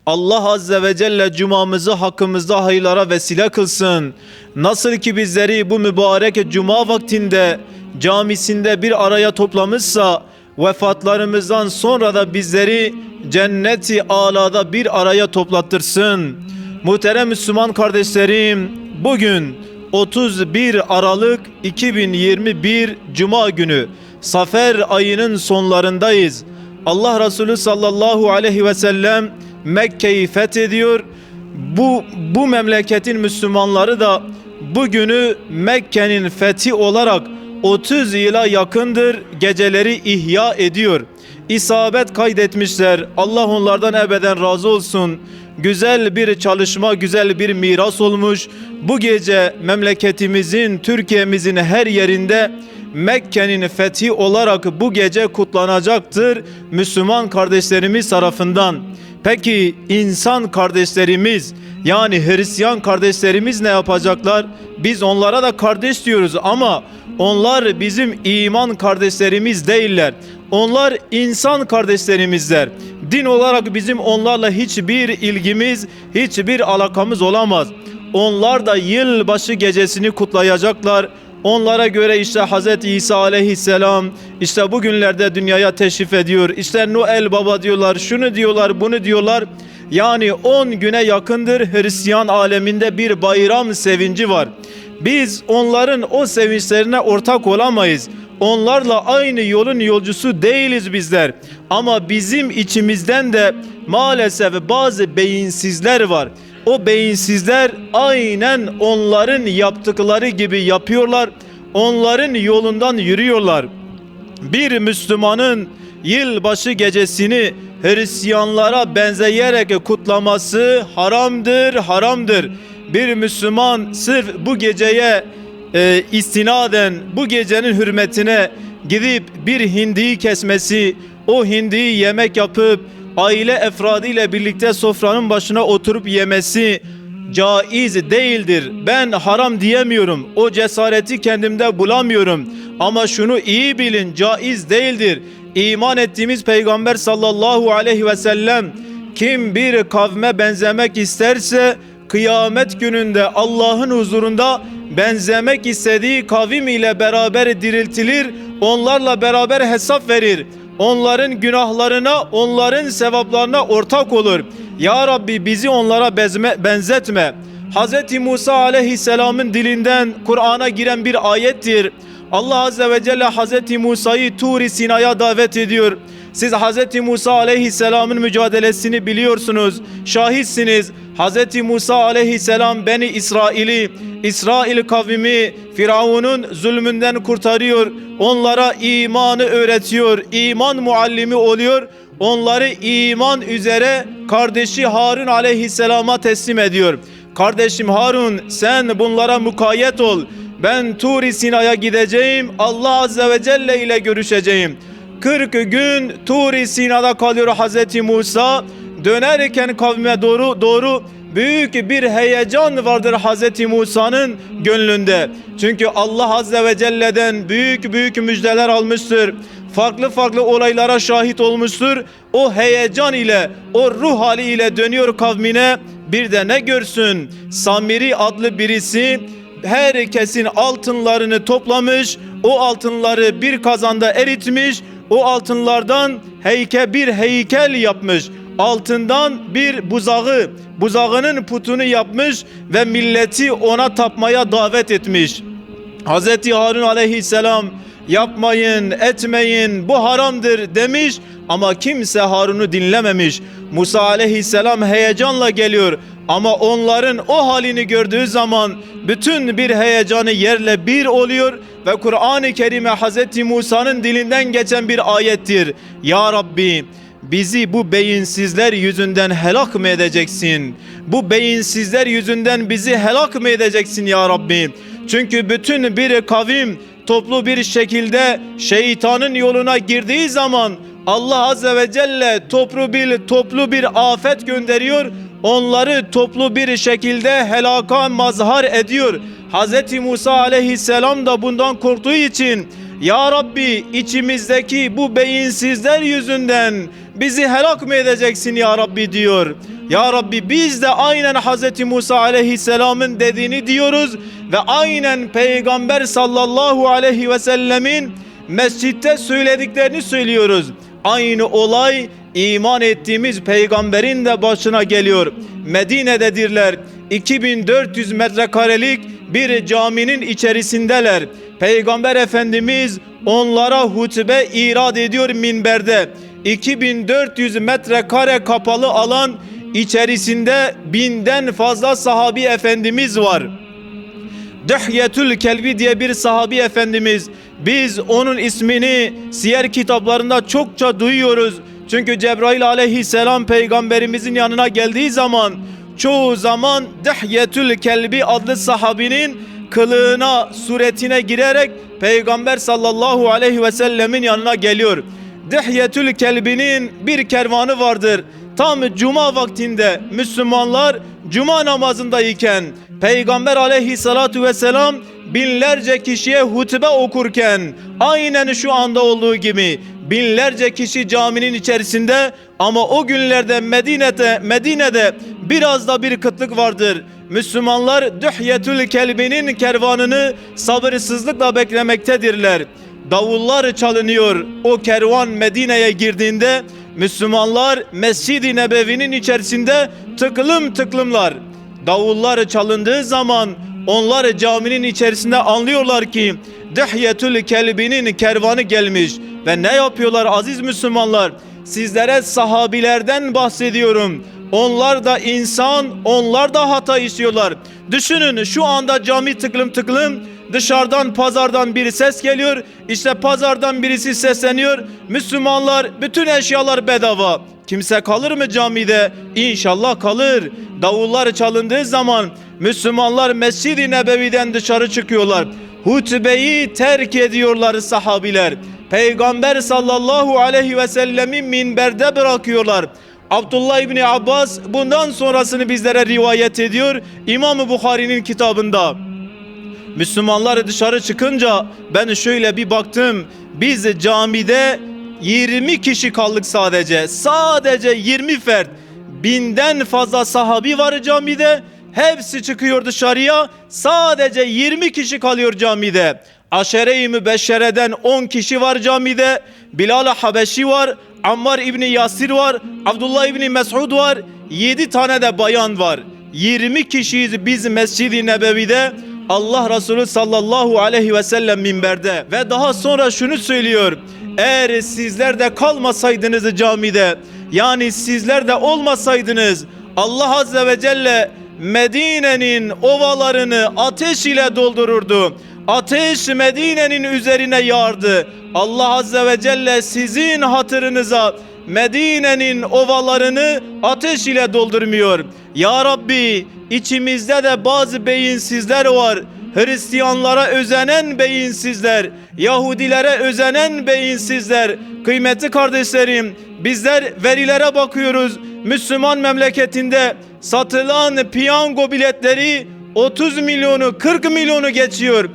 Allah Azze ve Celle cumamızı hakkımızda hayırlara vesile kılsın. Nasıl ki bizleri bu mübarek cuma vaktinde camisinde bir araya toplamışsa, vefatlarımızdan sonra da bizleri cenneti alada bir araya toplattırsın. Muhterem Müslüman kardeşlerim, bugün 31 Aralık 2021 Cuma günü, Safer ayının sonlarındayız. Allah Resulü sallallahu aleyhi ve sellem Mekke'yi fethediyor. Bu memleketin Müslümanları da bugünü Mekke'nin fethi olarak 30 yıla yakındır geceleri ihya ediyor. İsabet kaydetmişler. Allah onlardan ebeden razı olsun. Güzel bir çalışma, güzel bir miras olmuş. Bu gece memleketimizin, Türkiye'mizin her yerinde Mekke'nin fethi olarak bu gece kutlanacaktır Müslüman kardeşlerimiz tarafından. Peki insan kardeşlerimiz, yani Hristiyan kardeşlerimiz ne yapacaklar? Biz onlara da kardeş diyoruz ama onlar bizim iman kardeşlerimiz değiller. Onlar insan kardeşlerimizler. Din olarak bizim onlarla hiçbir ilgimiz, hiçbir alakamız olamaz. Onlar da yılbaşı gecesini kutlayacaklar. Onlara göre işte Hz. İsa aleyhisselam işte bugünlerde dünyaya teşrif ediyor. İşte Noel Baba diyorlar, şunu diyorlar, bunu diyorlar. Yani 10 güne yakındır Hristiyan aleminde bir bayram sevinci var. Biz onların o sevinçlerine ortak olamayız. Onlarla aynı yolun yolcusu değiliz bizler. Ama bizim içimizden de maalesef bazı beyinsizler var. O beyinsizler aynen onların yaptıkları gibi yapıyorlar. Onların yolundan yürüyorlar. Bir Müslümanın yılbaşı gecesini Hristiyanlara benzeyerek kutlaması haramdır, haramdır. Bir Müslüman sırf bu geceye istinaden, bu gecenin hürmetine gidip bir hindiyi kesmesi, o hindiyi yemek yapıp aile efradıyla birlikte sofranın başına oturup yemesi caiz değildir. Ben haram diyemiyorum. O cesareti kendimde bulamıyorum. Ama şunu iyi bilin, caiz değildir. İman ettiğimiz Peygamber sallallahu aleyhi ve sellem, kim bir kavme benzemek isterse kıyamet gününde Allah'ın huzurunda benzemek istediği kavim ile beraber diriltilir, onlarla beraber hesap verir. Onların günahlarına, onların sevaplarına ortak olur. Ya Rabbi bizi onlara benzetme. Hz. Musa aleyhisselamın dilinden Kur'an'a giren bir ayettir. Allah Azze ve Celle Hz. Musa'yı Tur-i Sina'ya davet ediyor. Siz Hz. Musa aleyhisselamın mücadelesini biliyorsunuz, şahitsiniz. Hz. Musa aleyhisselam Beni İsrail kavmi Firavun'un zulmünden kurtarıyor. Onlara imanı öğretiyor. İman muallimi oluyor. Onları iman üzere kardeşi Harun aleyhisselama teslim ediyor. Kardeşim Harun, sen bunlara mukayyet ol. Ben Tur-i Sina'ya gideceğim. Allah Azze ve Celle ile görüşeceğim. 40 gün Tur-i Sina'da kalıyor Hz. Musa. Dönerken kavme doğru büyük bir heyecan vardır Hz. Musa'nın gönlünde. Çünkü Allah Azze ve Celle'den büyük müjdeler almıştır. Farklı olaylara şahit olmuştur. O heyecan ile, o ruh hali ile dönüyor kavmine. Bir de ne görsün? Samiri adlı birisi herkesin altınlarını toplamış. O altınları bir kazanda eritmiş. O altınlardan bir heykel yapmış. Altından bir buzağının putunu yapmış ve milleti ona tapmaya davet etmiş. Hz. Harun aleyhisselam yapmayın, etmeyin, bu haramdır demiş ama kimse Harun'u dinlememiş. Musa aleyhisselam heyecanla geliyor ama onların o halini gördüğü zaman bütün bir heyecanı yerle bir oluyor ve Kur'an-ı Kerim'e Hz. Musa'nın dilinden geçen bir ayettir. Ya Rabbi, bizi bu beyinsizler yüzünden helak mı edeceksin? Bu beyinsizler yüzünden bizi helak mı edeceksin ya Rabbi? Çünkü bütün bir kavim toplu bir şekilde şeytanın yoluna girdiği zaman Allah Azze ve Celle toplu bir afet gönderiyor. Onları toplu bir şekilde helaka mazhar ediyor. Hz. Musa aleyhisselam da bundan korktuğu için Ya Rabbi, içimizdeki bu beyinsizler yüzünden bizi helak mı edeceksin ya Rabbi diyor. Ya Rabbi biz de aynen Hz. Musa aleyhisselamın dediğini diyoruz ve aynen Peygamber sallallahu aleyhi ve sellemin mescitte söylediklerini söylüyoruz. Aynı olay iman ettiğimiz peygamberin de başına geliyor. Medine'dedirler. 2400 metrekarelik bir caminin içerisindeler. Peygamber Efendimiz onlara hutbe irad ediyor minberde. 2400 metrekare kapalı alan içerisinde 1000'den fazla sahabi efendimiz var. Dihyetül Kelbi diye bir sahabi efendimiz. Biz onun ismini siyer kitaplarında çokça duyuyoruz. Çünkü Cebrail aleyhisselam peygamberimizin yanına geldiği zaman çoğu zaman Dihyetül Kelbi adlı sahabinin kılığına, suretine girerek Peygamber sallallahu aleyhi ve sellemin yanına geliyor. Dihyetül Kelbi'nin bir kervanı vardır. Tam cuma vaktinde Müslümanlar cuma namazındayken Peygamber aleyhissalatu vesselam binlerce kişiye hutbe okurken aynen şu anda olduğu gibi binlerce kişi caminin içerisinde, ama o günlerde Medine'de biraz da bir kıtlık vardır. Müslümanlar Dihyetül Kelbi'nin kervanını sabırsızlıkla beklemektedirler. Davullar çalınıyor. O kervan Medine'ye girdiğinde Müslümanlar Mescid-i Nebevi'nin içerisinde tıklım tıklımlar. Davullar çalındığı zaman onlar caminin içerisinde anlıyorlar ki Dihyetül Kelbi'nin kervanı gelmiş. Ve ne yapıyorlar aziz Müslümanlar? Sizlere sahabilerden bahsediyorum. Onlar da insan, onlar da hata işliyorlar. Düşünün, şu anda cami tıklım tıklım. Dışarıdan, pazardan bir ses geliyor. İşte pazardan birisi sesleniyor. Müslümanlar, bütün eşyalar bedava. Kimse kalır mı camide? İnşallah kalır. Davullar çalındığı zaman Müslümanlar Mescid-i Nebevi'den dışarı çıkıyorlar. Hutbeyi terk ediyorlar sahabiler. Peygamber sallallahu aleyhi ve sellemi minberde bırakıyorlar. Abdullah İbni Abbas bundan sonrasını bizlere rivayet ediyor İmam-ı Bukhari'nin kitabında. Müslümanlar dışarı çıkınca ben şöyle bir baktım. Biz camide 20 kişi kaldık sadece. Sadece 20 fert. 1000'den fazla sahabi var camide. Hepsi çıkıyor dışarıya. Sadece 20 kişi kalıyor camide. Aşere-i Mübeşşere'den 10 kişi var camide. Bilal-i Habeşi var. Ammar İbni Yasir var. Abdullah İbni Mes'ud var. 7 tane de bayan var. 20 kişiyiz biz Mescid-i Nebevi'de. Allah Resulü sallallahu aleyhi ve sellem minberde. Ve daha sonra şunu söylüyor. Eğer sizler de kalmasaydınız camide, yani sizler de olmasaydınız, Allah Azze ve Celle Medine'nin ovalarını ateş ile doldururdu. Ateş Medine'nin üzerine yağardı. Allah Azze ve Celle sizin hatırınıza Medine'nin ovalarını ateş ile doldurmuyor. Ya Rabbi, içimizde de bazı beyinsizler var. Hristiyanlara özenen beyinsizler, Yahudilere özenen beyinsizler. Kıymetli kardeşlerim, bizler verilere bakıyoruz. Müslüman memleketinde satılan piyango biletleri 30 milyonu 40 milyonu geçiyor.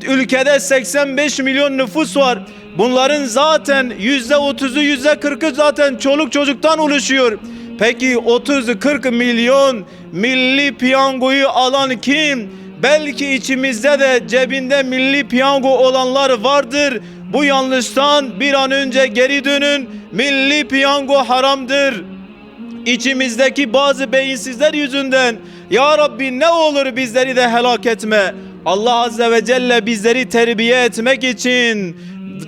Ülkede 85 milyon nüfus var. Bunların zaten %30'u %40'ı zaten çoluk çocuktan oluşuyor. Peki 30-40 milyon milli piyangoyu alan kim? Belki içimizde de cebinde milli piyango olanlar vardır. Bu yanlıştan bir an önce geri dönün. Milli piyango haramdır. İçimizdeki bazı beyinsizler yüzünden Ya Rabbi ne olur bizleri de helak etme. Allah Azze ve Celle bizleri terbiye etmek için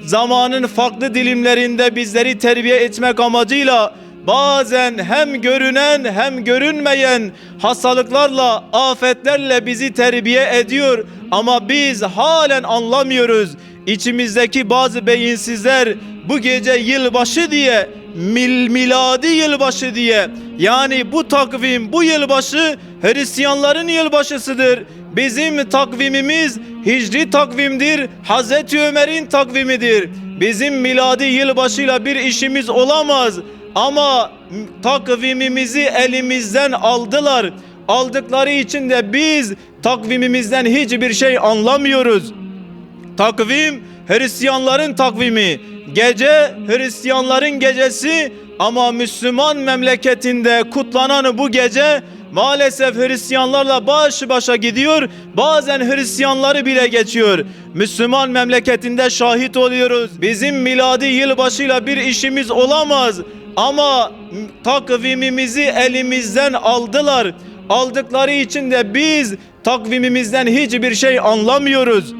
zamanın farklı dilimlerinde bizleri terbiye etmek amacıyla bazen hem görünen hem görünmeyen hastalıklarla, afetlerle bizi terbiye ediyor. Ama biz halen anlamıyoruz. İçimizdeki bazı beyinsizler bu gece yılbaşı diye, miladi yılbaşı diye, yani bu takvim, bu yılbaşı Hristiyanların yılbaşısıdır. Bizim takvimimiz hicri takvimdir. Hazreti Ömer'in takvimidir. Bizim miladi yılbaşıyla bir işimiz olamaz. Ama takvimimizi elimizden aldılar. Aldıkları için de biz takvimimizden hiçbir şey anlamıyoruz. Takvim Hristiyanların takvimi. Gece Hristiyanların gecesi, Ama Müslüman memleketinde kutlanan bu gece maalesef Hristiyanlarla baş başa gidiyor. Bazen Hristiyanları bile geçiyor. Müslüman memleketinde şahit oluyoruz. Bizim miladi yılbaşıyla bir işimiz olamaz. Ama takvimimizi elimizden aldılar. Aldıkları için de biz takvimimizden hiçbir şey anlamıyoruz.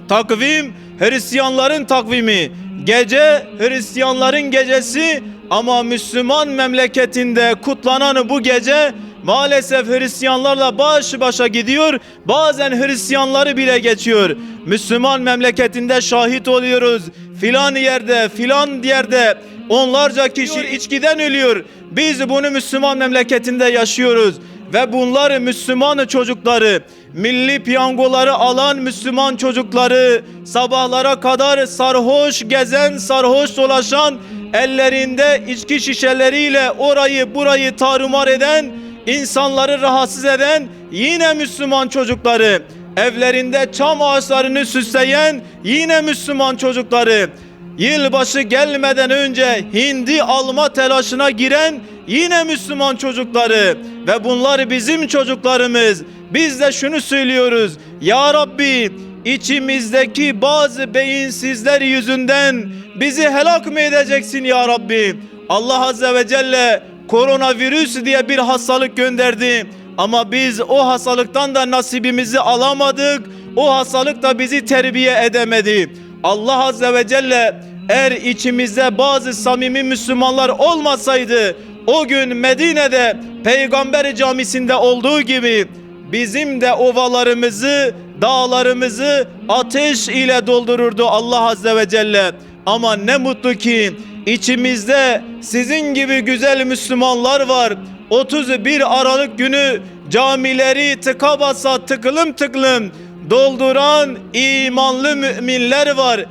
Takvim Hristiyanların takvimi. Gece Hristiyanların gecesi ama Müslüman memleketinde kutlanan bu gece maalesef Hristiyanlarla baş başa gidiyor. Bazen Hristiyanları bile geçiyor. Müslüman memleketinde şahit oluyoruz. Filan yerde, filan yerde onlarca kişi içkiden ölüyor. Biz bunu Müslüman memleketinde yaşıyoruz. Ve bunlar Müslüman çocukları, milli piyangoları alan Müslüman çocukları, sabahlara kadar sarhoş gezen, sarhoş dolaşan, ellerinde içki şişeleriyle orayı burayı tarumar eden, insanları rahatsız eden yine Müslüman çocukları, evlerinde çam ağaçlarını süsleyen yine Müslüman çocukları, yılbaşı gelmeden önce hindi alma telaşına giren yine Müslüman çocukları ve bunlar bizim çocuklarımız. Biz de şunu söylüyoruz: Ya Rabbi, içimizdeki bazı beyinsizler yüzünden bizi helak mı edeceksin ya Rabbi? Allah Azze ve Celle koronavirüs diye bir hastalık gönderdi. Ama biz o hastalıktan da nasibimizi alamadık. O hastalık da bizi terbiye edemedi. Allah Azze ve Celle eğer içimizde bazı samimi Müslümanlar olmasaydı, o gün Medine'de Peygamber camisinde olduğu gibi bizim de ovalarımızı, dağlarımızı ateş ile doldururdu Allah Azze ve Celle. Ama ne mutlu ki içimizde sizin gibi güzel Müslümanlar var. 31 Aralık günü camileri tıka basa tıklım tıklım dolduran imanlı müminler var.